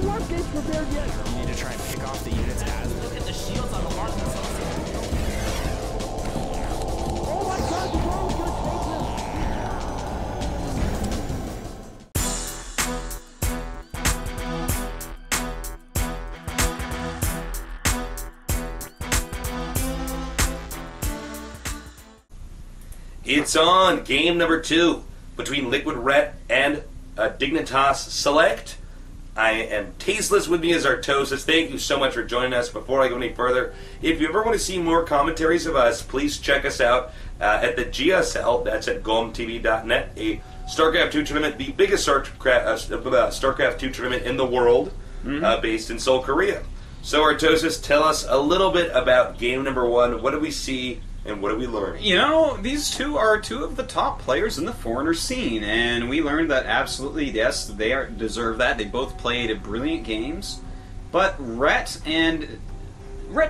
warp gates prepared yet. You need to try and pick off the units as look at the shields on the mark themselves. Oh my god, the drone's gonna take him! It's on game number 2 between Liquid Ret and Dignitas Select. I am Tasteless. With me is Artosis. Thank you so much for joining us. Before I go any further, if you ever want to see more commentaries of us, please check us out at the GSL. That's at gomtv.net. A StarCraft 2 tournament, the biggest StarCraft 2 tournament in the world, based in Seoul, Korea. So Artosis, tell us a little bit about game number 1. What did we see? And what did we learn? You know, these two are two of the top players in the foreigner scene, and we learned that absolutely, yes, they deserve that. They both played brilliant games, but Ret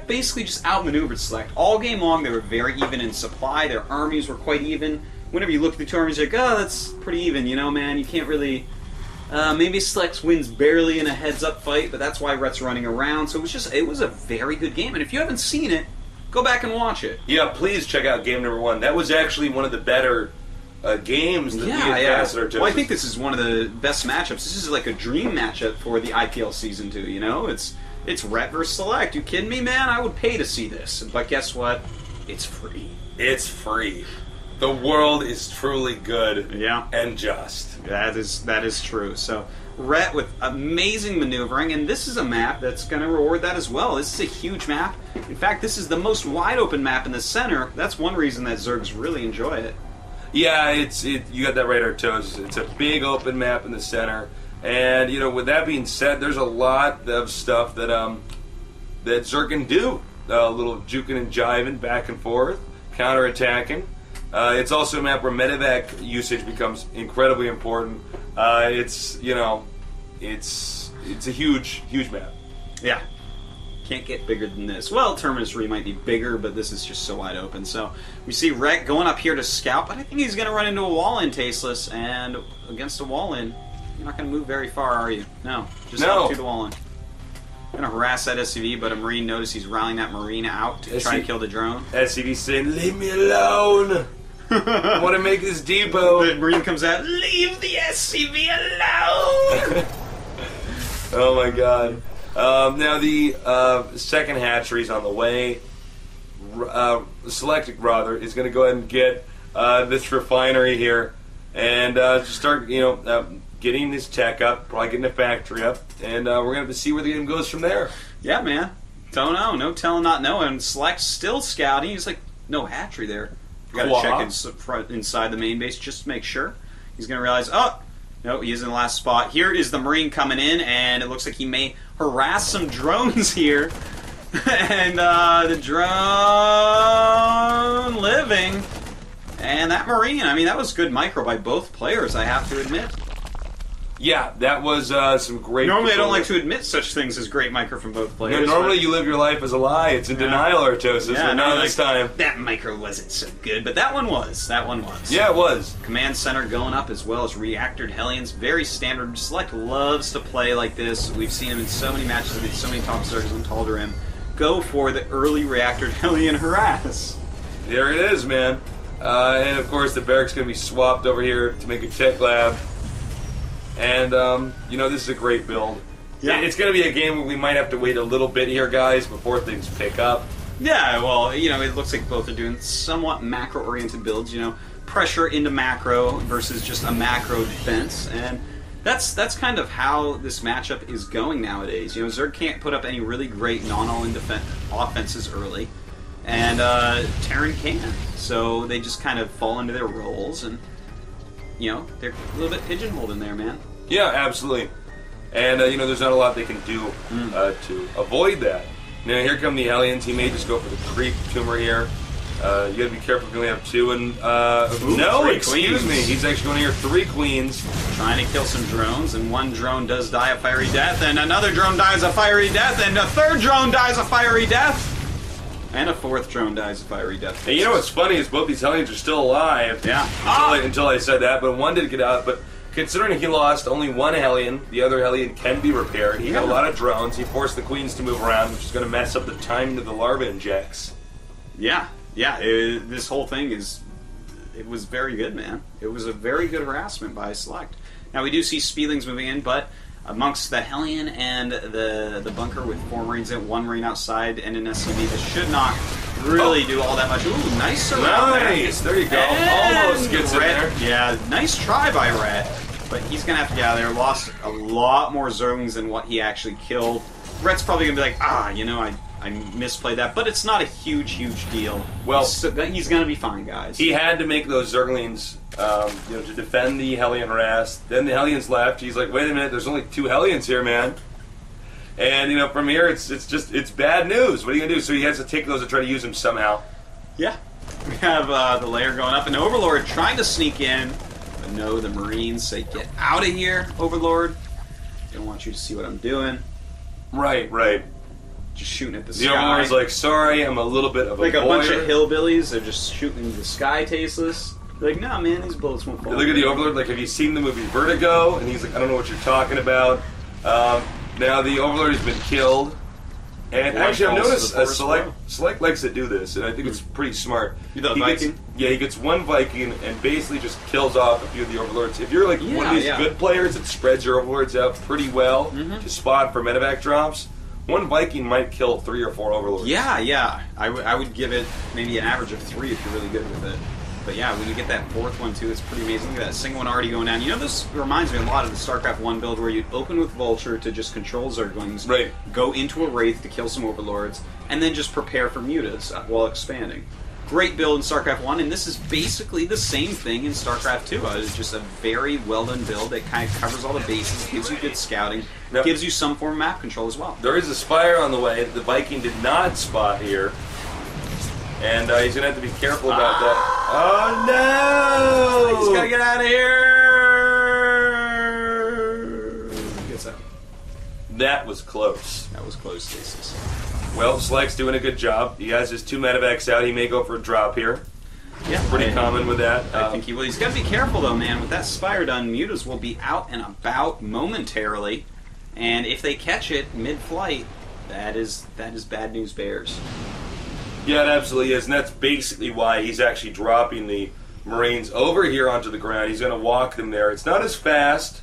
basically just outmaneuvered Select. All game long, they were very even in supply. Their armies were quite even. Whenever you look at the two armies, you're like, oh, that's pretty even, you know, man. You can't really... maybe Select wins barely in a heads-up fight, but that's why Ret's running around. So it was a very good game, and if you haven't seen it, go back and watch it. Yeah, please check out game number 1. That was actually one of the better games that we advanced at Artosis. Well, I think this is one of the best matchups. This is like a dream matchup for the IPL Season 2, you know? It's Ret versus Select. You kidding me, man? I would pay to see this. But guess what? It's free. It's free. The world is truly good and just. That is true. So, Ret with amazing maneuvering, and this is a map that's going to reward that as well. This is a huge map. In fact, this is the most wide-open map in the center. That's one reason that Zergs really enjoy it. Yeah, you got that right, Artosis. It's a big open map in the center, and you know, with that being said, there's a lot of stuff that that Zerg can do. A little juking and jiving back and forth, counter-attacking. It's also a map where medevac usage becomes incredibly important. It's a huge map. Yeah. Can't get bigger than this. Well, Terminus Re might be bigger, but this is just so wide open. So we see Ret going up here to scout, but I think he's going to run into a wall-in, Tasteless, and against a wall-in, you're not going to move very far, are you? No. Just up to the wall-in. Going to harass that SCV, but a Marine, notice he's rallying that Marine out to try and kill the drone. SCV saying, leave me alone! I want to make this depot. The Marine comes out, leave the SCV alone! Oh my god. Now the second hatchery's on the way. Select, rather, is going to go ahead and get this refinery here and start, getting his tech up, probably getting the factory up, and we're going to have to see where the game goes from there. Yeah, man. Don't know. No telling, not knowing. Select's still scouting. He's like, no hatchery there. Got to check inside the main base just to make sure. He's going to realize, oh, no, he is in the last spot. Here is the Marine coming in, and it looks like he may harass some drones here. And the drone living. And that Marine, I mean, that was good micro by both players, I have to admit. Yeah, that was some great... Normally I don't like to admit such things as great micro from both players. No, normally you live your life as a lie. It's a denial, Artosis. Yeah, no, this time. That micro wasn't so good, but that one was. That one was. Yeah, it was. Command center going up as well as reactored Hellions. Very standard. Select loves to play like this. We've seen him in so many matches with so many top Zergs on Tal'Darim. Go for the early reactored Hellion harass. There it is, man. And of course the barracks going to be swapped over here to make a tech lab. And, this is a great build. Yeah. It's going to be a game where we might have to wait a little bit here, guys, before things pick up. Yeah, well, it looks like both are doing somewhat macro-oriented builds, pressure into macro versus just a macro defense. And that's kind of how this matchup is going nowadays. Zerg can't put up any really great non-all-in offenses early. And Terran can. So they just kind of fall into their roles and... they're a little bit pigeonholed in there, man. Yeah, absolutely. And, there's not a lot they can do to avoid that. Now, here come the Hellions. He may just go for the creep tumor here. You gotta be careful if you only have 2. And, no, excuse me. He's actually going to hear 3 queens. Trying to kill some drones, and one drone does die a fiery death, and another drone dies a fiery death, and a third drone dies a fiery death. And a 4th drone dies a fiery death. And you know what's funny is both these Hellions are still alive. Yeah. Until I said that, but one did get out. But considering he lost only one Hellion, the other Hellion can be repaired. He had a Yeah. lot of drones. He forced the queens to move around, which is going to mess up the timing of the larva injects. Yeah, this whole thing it was very good, man. It was a very good harassment by SeleCT. Now we do see Spielings moving in, but amongst the Hellion and the bunker with 4 Marines and 1 Marine outside and an SCV, this should not really do all that much. Ooh, nice surround. Nice! There you go. And Almost gets in Rhett, there. yeah, nice try by Rhett, but he's going to have to get out of there. Lost a lot more Zerglings than what he actually killed. Rhett's probably going to be like, I misplayed that, but it's not a huge deal. Well, he's going to be fine, guys. He had to make those Zerglings, to defend the Hellion harass. Then the Hellions left. He's like, wait a minute, there's only 2 Hellions here, man. And from here, it's bad news. What are you gonna do? So he has to take those and try to use them somehow. Yeah, we have the layer going up, and Overlord trying to sneak in, but no, the Marines say, "Get out of here, Overlord! Don't want you to see what I'm doing." Right. Just shooting at the The sky. Overlord's like, sorry, I'm a little bit of a like a bunch of voyeur. hillbillies. They're just shooting into the sky, tasteless. They're like, "No, man, these bullets won't fall." Look at the Overlord, like, have you seen the movie Vertigo? And he's like, I don't know what you're talking about. Now the Overlord has been killed. And One actually, I've falls to noticed the forest below. SeleCT likes to do this, and I think it's pretty smart. The He Viking? he gets 1 Viking and basically just kills off a few of the Overlords. If you're like one of these Yeah. good players that spreads your Overlords out pretty well to spot for medevac drops, 1 Viking might kill 3 or 4 Overlords. Yeah. I would give it maybe an average of 3 if you're really good with it. But yeah, when you get that 4th one too, it's pretty amazing. Look at that single one already going down. This reminds me a lot of the StarCraft 1 build where you open with Vulture to just control Zerglings, Right. go into a Wraith to kill some Overlords, and then just prepare for Mutas while expanding. Great build in StarCraft 1, and this is basically the same thing in StarCraft 2. It's just a very well done build that kind of covers all the bases, gives you good scouting, Now- gives you some form of map control as well. There is a Spire on the way that the Viking did not spot here. And he's going to have to be careful about that. Oh, no! He's gotta get out of here! Gets out. That was close. That was close, Stasis. Well, SeleCT's doing a good job. He has his 2 medevacs out. He may go for a drop here. Yeah, Pretty common with that. I think he will. He's got to be careful, though, man. With that Spire done, Mutas will be out and about momentarily. And if they catch it mid-flight, that is bad news bears. Yeah, it absolutely is. And that's basically why he's actually dropping the Marines over here onto the ground. He's going to walk them there. It's not as fast,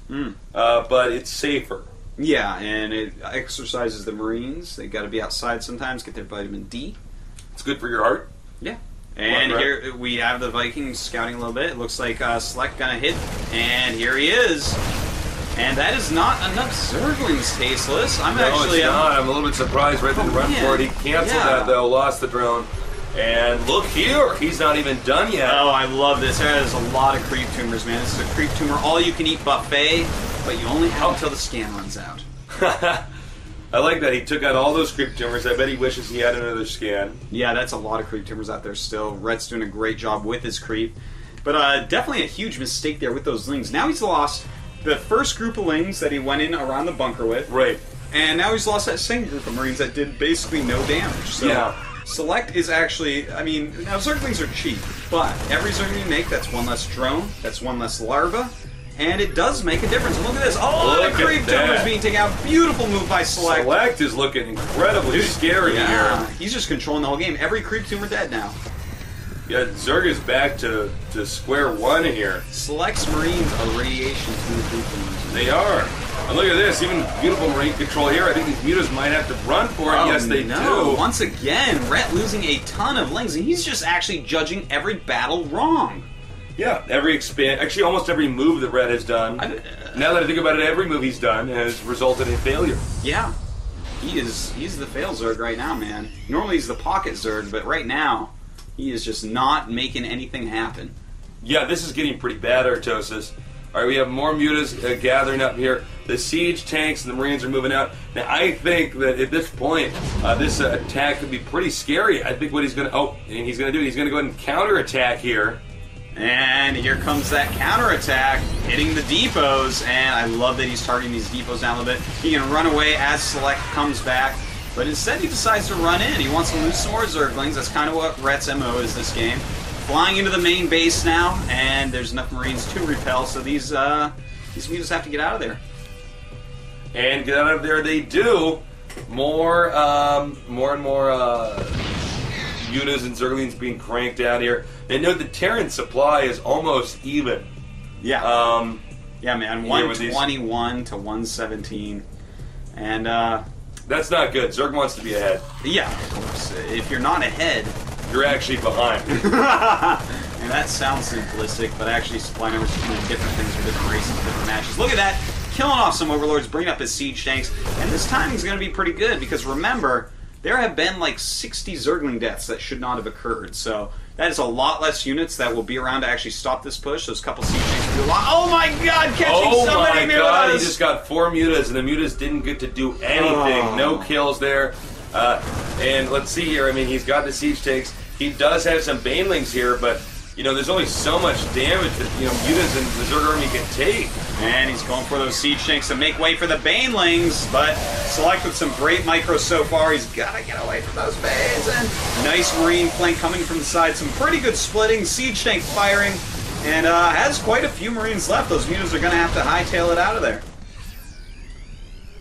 but it's safer. Yeah, and it exercises the Marines. They got to be outside sometimes, get their vitamin D. It's good for your heart. Yeah. And Right. here we have the Vikings scouting a little bit. It looks like SeleCT gonna hit, and here he is. And that is not enough Zerglings, Tasteless. I'm No, actually it's not. I'm a little bit surprised. Right didn't run man. for it. He canceled Yeah. that, though. Lost the drone. And look here. He's not even done yet. Oh, I love this. There's a lot of creep tumors, man. This is a creep tumor all-you-can-eat buffet, but you only have until the scan runs out. I like that. He took out all those creep tumors. I bet he wishes he had another scan. Yeah, that's a lot of creep tumors out there still. Rhett's doing a great job with his creep. But definitely a huge mistake there with those lings. Now he's lost the first group of lings that he went in around the bunker with. Right. And now he's lost that same group of Marines that did basically no damage. So Yeah. SeleCT is actually, now Zerglings are cheap, but every Zergling you make, that's 1 less drone, that's 1 less larva, and it does make a difference. And look at this. Oh, Look the creep at that. tumors being taken out. Beautiful move by SeleCT. SeleCT is looking incredibly scary Yeah, here. he's just controlling the whole game. Every creep tumor dead now. Yeah, Zerg is back to square one here. SeleCT's Marines are radiation to the creep tumors. They are. And look at this, even beautiful Marine control here. I think these mutas might have to run for it. Oh, Yes, they no. do. Once again, Rhett losing a ton of lings, and he's just actually judging every battle wrong. Yeah, actually almost every move that Red has done. Now that I think about it, every move he's done has resulted in failure. Yeah. He's the fail Zerg right now, man. Normally he's the pocket Zerg, but right now, he is just not making anything happen. Yeah, this is getting pretty bad, Artosis. All right, we have more mutas gathering up here. The siege tanks and the Marines are moving out. Now, I think that at this point, this attack could be pretty scary. I think what he's going to... he's going to do, he's going to go ahead and counterattack here. And here comes that counterattack, hitting the depots, and I love that he's targeting these depots down a little bit. He can run away as SeleCT comes back, but instead he decides to run in. He wants to lose some more Zerglings. That's kind of what Rhett's MO is this game. Flying into the main base now, and there's enough Marines to repel, so these These mutas have to get out of there. And get out of there they do. More and more mutas and zerglings being cranked out here. And note the Terran supply is almost even. Yeah. Yeah, man. Here with these- 121 to 117. And, That's not good. Zerg wants to be ahead. yeah, of course. If you're not ahead, You're actually behind. and that sounds simplistic, but actually supply numbers are doing different things for different races, different matches. Look at that! Killing off some overlords, bringing up his siege tanks, and this timing's going to be pretty good, because remember, there have been like 60 Zergling deaths that should not have occurred, so that is a lot less units that will be around to actually stop this push. Those couple siege tanks will do a lot. Oh my god, catching so many mutas! God, he just got 4 mutas, and the mutas didn't get to do anything. Oh. No kills there. And let's see here, I mean, he's got the siege tanks. He does have some banelings here, but, you know, there's only so much damage that, you know, mutas and the Zerg army can take. And he's going for those siege tanks to make way for the banelings, but Select with some great micros so far. He's got to get away from those banes, and nice marine flank coming from the side. Some pretty good splitting, siege tank firing, and has quite a few marines left. Those mutas are going to have to hightail it out of there.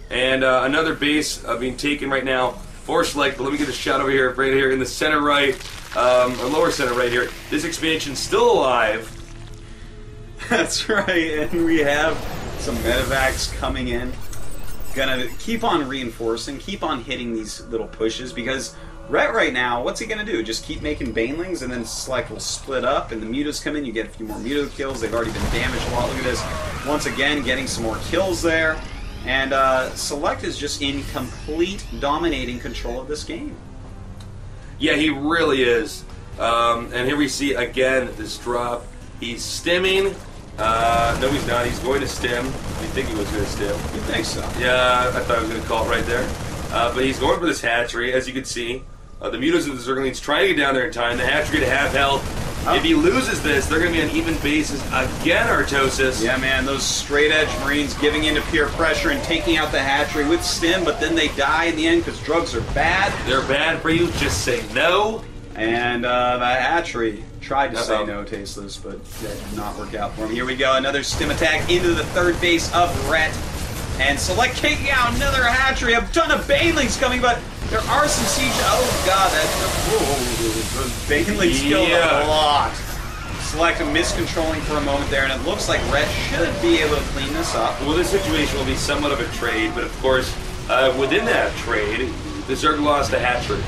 And another base being taken right now for Select, but let me get a shot over here, right here in the center right, or lower center right here. This expansion's still alive. That's right, and we have some medevacs coming in. Gonna keep on reinforcing, keep on hitting these little pushes, because Rhett right now, what's he gonna do? Just keep making banelings, and then Select will split up, and the mutas come in, you get a few more muta kills. They've already been damaged a lot. Look at this. Once again, getting some more kills there. And Select is just in complete dominating control of this game. Yeah, he really is. And here we see, again, this drop. He's stimming. No, he's not. He's going to stim. I think he was going to stim. You think so? Yeah, I thought I was going to call it right there. But he's going for this hatchery, as you can see. The mutas and the Zerglings trying to get down there in time. The hatchery to half health. Oh. If he loses this, they're going to be on even bases again, Artosis. Yeah, man, those straight-edge Marines giving into peer pressure and taking out the hatchery with stim, but then they die in the end because drugs are bad. They're bad for you. Just say no. And the hatchery tried to say no, Tasteless, but that did not work out for him. Here we go, another stim attack into the third base of Rhett. And Select taking out another hatchery. A ton of banelings coming, but there are some siege. Oh god, those banelings killed a lot. Select miscontrolling for a moment there, and it looks like Rhett should be able to clean this up. Well, this situation will be somewhat of a trade, but of course, within that trade, the Zerg lost a hatchery.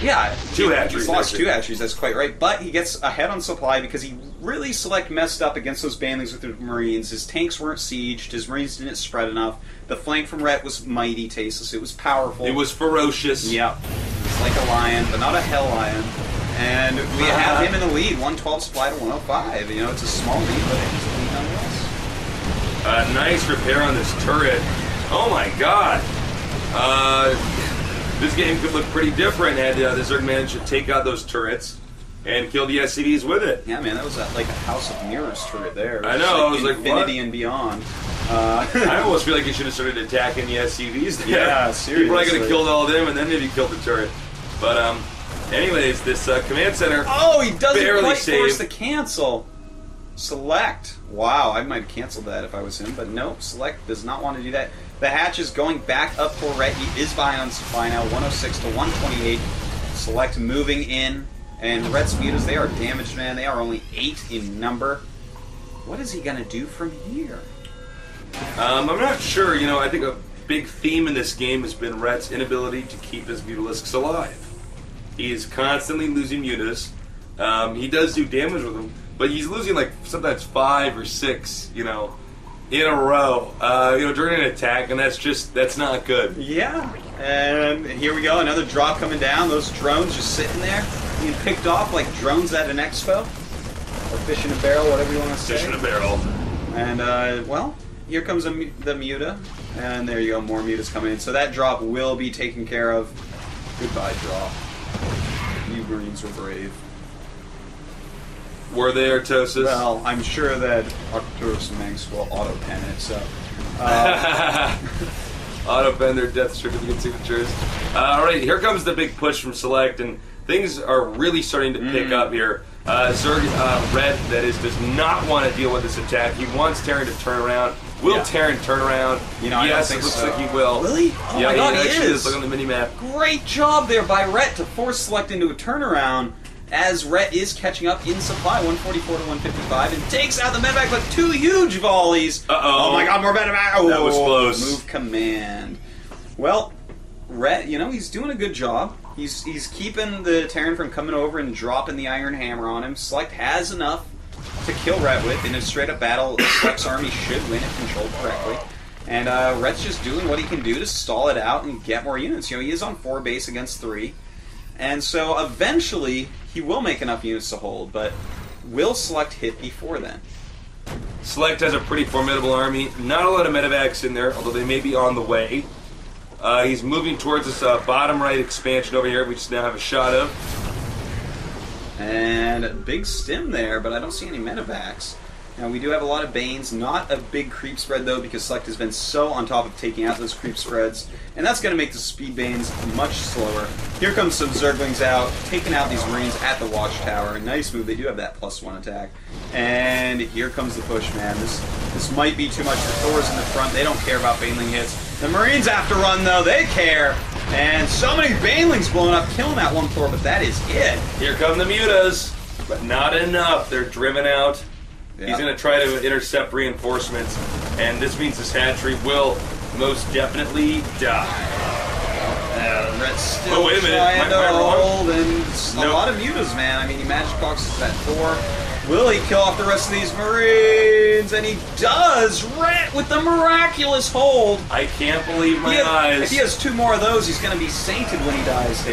Yeah, Two hatcheries, He's lost actually. 2 hatcheries, that's quite right. But he gets ahead on supply because he really Select messed up against those banelings with the Marines. His tanks weren't sieged, his Marines didn't spread enough. The flank from Rhett was mighty, Tasteless. It was powerful. It was ferocious. Yep. It's like a lion, but not a hell lion. And we have him in the lead, 112 supply to 105. You know, it's a small lead, but it's a lead nonetheless. Nice repair on this turret. Oh my god. This game could look pretty different had the Zerg managed to take out those turrets and kill the SCVs with it. Yeah, man, that was like a House of Mirrors turret there. It I know, I was like, Infinity what? and beyond. I almost feel like you should have started attacking the SCVs there. Yeah, You probably could seriously. have killed all of them and then maybe killed the turret. But, anyways, this command center... Oh, he doesn't barely quite force saved. the cancel. Select. Wow, I might have canceled that if I was him, but nope, Select does not want to do that. The hatch is going back up for Rhett. He is behind on supply now, 106 to 128. Select moving in, and Rhett's mutas, they are damaged, man. They are only 8 in number. What is he going to do from here? I'm not sure. You know, I think a big theme in this game has been Rhett's inability to keep his mutalisks alive. He is constantly losing mutas. He does do damage with them, but he's losing like sometimes 5 or 6, you know, in a row, you know, during an attack, and that's not good. Yeah, and here we go, another drop coming down. Those drones just sitting there, being picked off like drones at an expo, or fish in a barrel, whatever you want to say. Fish in a barrel. And, well, here comes the muta, and there you go, more mutas coming in. So that drop will be taken care of. Goodbye, drop. You Marines were brave. Were they, Artosis? Well, I'm sure that Arcturus Manx will auto-pen it, so... Auto-pen their death certificate signatures. Alright, here comes the big push from Select, and things are really starting to pick up here. Zerg, Red, that is, does not want to deal with this attack. He wants Terran to turn around. Will Yeah. Terran turn around? You know, I don't yes, think it looks so. like he will. Really? Oh yeah, my God, he actually is. Look on the mini-map. Great job there by Rhett to force Select into a turnaround as Rhett is catching up in supply, 144 to 155, and takes out the medevac with 2 huge volleys. Uh-oh. Oh my God, more medevac. Oh, That was close. Move command. Well, Rhett, you know, he's doing a good job. He's keeping the Terran from coming over and dropping the Iron Hammer on him. Select has enough to kill Rhett with. In a straight-up battle, Select's army should win if controlled correctly. And Rhett's just doing what he can do to stall it out and get more units. You know, he is on 4 base against 3. And so eventually, he will make enough units to hold, but will Select hit before then? Select has a pretty formidable army. Not a lot of medevacs in there, although they may be on the way. He's moving towards this bottom right expansion over here, we just now have a shot of. And a big stim there, but I don't see any medevacs. Now, we do have a lot of Banes. Not a big creep spread, though, because Select has been so on top of taking out those creep spreads. And that's going to make the speed Banes much slower. Here comes some Zerglings out, taking out these Marines at the Watchtower. Nice move. They do have that +1 attack. And here comes the push, man. This might be too much. The Thors in the front, they don't care about Baneling hits. The Marines have to run, though. They care. And so many Banelings blowing up, killing that one Thor, but that is it. Here come the Mutas, but not enough. They're driven out. Yeah. He's going to try to intercept reinforcements, and this means this hatchery will most definitely die. Rhett's still Oh, wait a minute. trying to Am I wrong? hold, and a No. lot of mutas, man. I mean, he magic boxes that Thor. Will he kill off the rest of these Marines? And he does! Rhett with the miraculous hold! I can't believe my eyes. If he has 2 more of those, he's going to be sainted when he dies.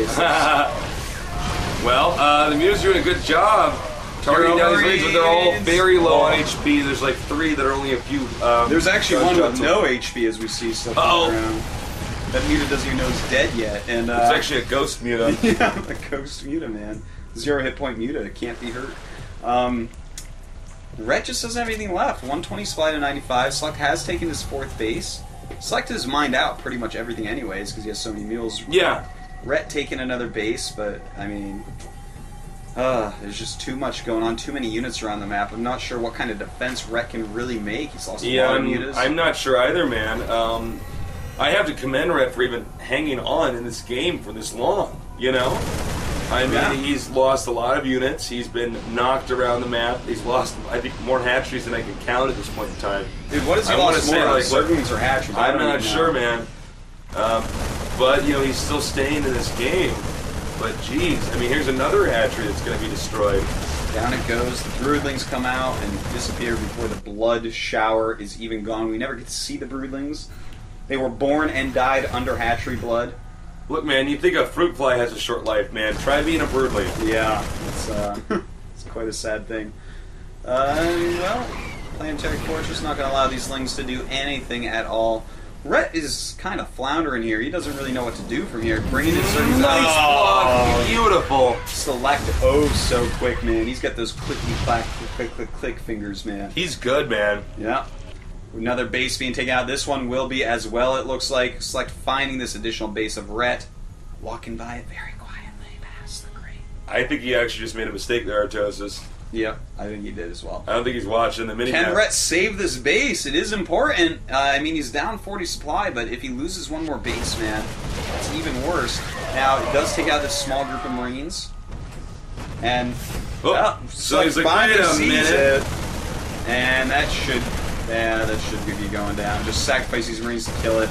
Well, the Mutas are doing a good job targeting down these Marines, but they're all very low on HP. There's like 3 that are only a few. There's actually one with gunshots. no HP as we see stuff Uh-oh. around. That muta doesn't even know he's dead yet. And It's actually a ghost Muta. yeah, a ghost muta, man. 0 hit point muta. It can't be hurt. Rhett just doesn't have anything left. 120 supply to 95. Select has taken his 4th base. Select has mined out pretty much everything anyways because he has so many mules. Yeah. Rhett taking another base, but I mean, there's just too much going on. Too many units around the map. I'm not sure what kind of defense Rhett can really make. He's lost a lot of mutas. I'm not sure either, man. I have to commend Rhett for even hanging on in this game for this long, you know? I mean, Yeah. he's lost a lot of units. He's been knocked around the map. He's lost, I think, more hatcheries than I can count at this point in time. Dude, what has he I wanna lost say, more? like, Zerglings or hatcheries? I I'm don't not even sure, know. man. But, you know, he's still staying in this game. But, geez, I mean, here's another hatchery that's going to be destroyed. Down it goes. The broodlings come out and disappear before the blood shower is even gone. We never get to see the broodlings. They were born and died under hatchery blood. Look, man, you think a fruit fly has a short life, man. Try being a broodling. Yeah, it's it's quite a sad thing. Well, Planetary Fortress not going to allow these lings to do anything at all. Rhett is kind of floundering here. He doesn't really know what to do from here. Bringing in certain Nice block. Beautiful. Select so quick, man. He's got those click fingers, man. He's good, man. Yeah. Another base being taken out. This one will be as well, it looks like. Select finding this additional base of Rhett. Walking by it very quietly past the grate. I think he actually just made a mistake there, Artosis. Yep, I think he did as well. I don't think he's watching the mini Can Rhett save this base? It is important. I mean, he's down 40 supply, but if he loses one more base, man, it's even worse. Now, it does take out this small group of Marines. And, so he's like, finally wait a sees minute. it. And that should be going down. Just sacrifice these Marines to kill it.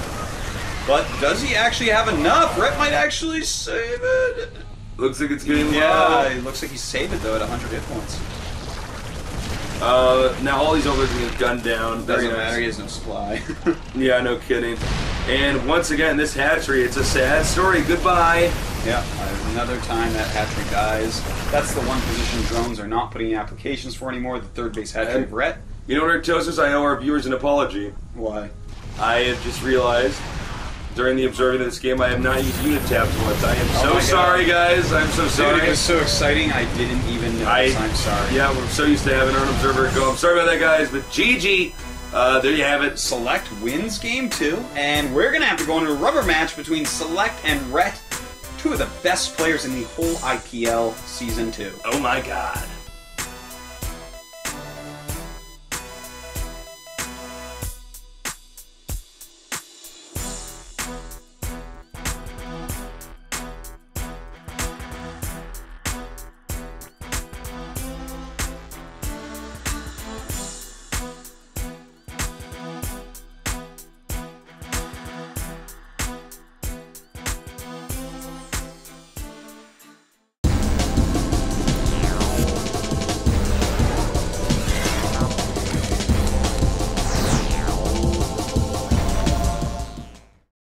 But does he actually have enough? Rhett might actually save it. Looks like it's getting Yeah, low. it looks like he saved it, though, at 100 hit points. Now all these others are getting gunned down. Doesn't Very matter, nice. he has no supply. Yeah, no kidding. And once again, this hatchery, it's a sad story. Goodbye. Yeah, another time that hatchery dies. That's the one position drones are not putting applications for anymore, the 3rd base hatchery of Rhett. You know what, Artosis? I owe our viewers an apology. Why? I have just realized during the observing of this game, I have not used unit tabs once. I am Oh so my sorry, God. guys. I'm so Dude, sorry. it was so exciting, I didn't even notice. I'm sorry. Yeah, we're so used to having our own observer go. I'm sorry about that, guys, but GG. There you have it. Select wins game 2, and we're going to have to go into a rubber match between Select and Rhett, 2 of the best players in the whole IPL Season 2. Oh my God.